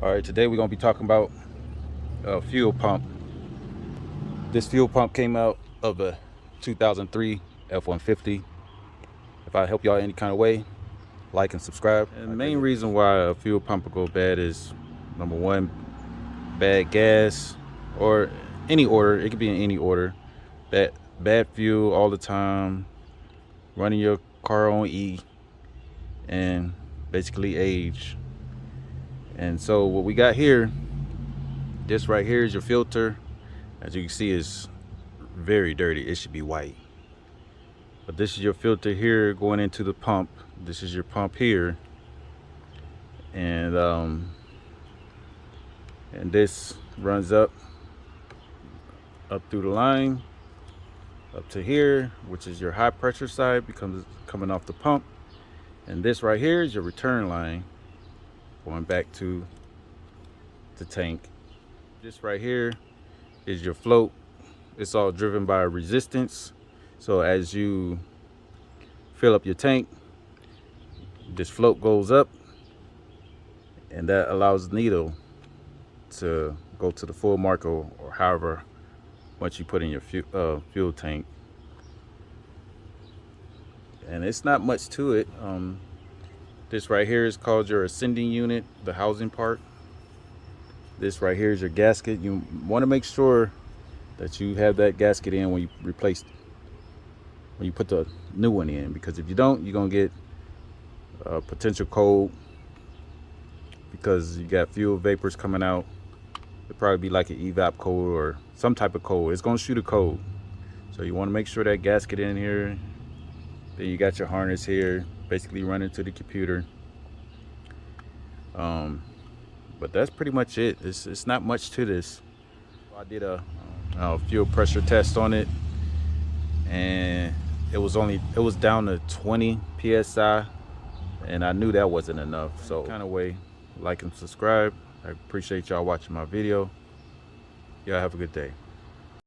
All right, today we're gonna be talking about a fuel pump. This fuel pump came out of a 2003 F-150. If I help y'all any kind of way, like and subscribe. And the main reason why a fuel pump will go bad is number one, bad gas, or any order. It could be in any order. Bad fuel all the time, running your car on E, and basically age. And so what we got here, this right here is your filter. As you can see, it's very dirty. It should be white. But this is your filter here going into the pump. This is your pump here. And this runs up through the line up to here, which is your high pressure side, becomes coming off the pump. And this right here is your return line going back to the tank. This right here is your float. It's all driven by resistance. So as you fill up your tank, this float goes up, and that allows the needle to go to the full mark, or however much you put in your fuel tank. And it's not much to it. This right here is called your ascending unit, the housing part. This right here is your gasket. You want to make sure that you have that gasket in when you when you put the new one in, because if you don't, you're gonna get potential cold, because you got fuel vapors coming out. It'll probably be like an evap cold or some type of cold. It's gonna shoot a cold. So you want to make sure that gasket in here. Then you got your harness here, basically running to the computer. But that's pretty much it. It's not much to this. I did a fuel pressure test on it, and it was down to 20 psi, and I knew that wasn't enough. So kind of way, like and subscribe. I appreciate y'all watching my video. Y'all have a good day.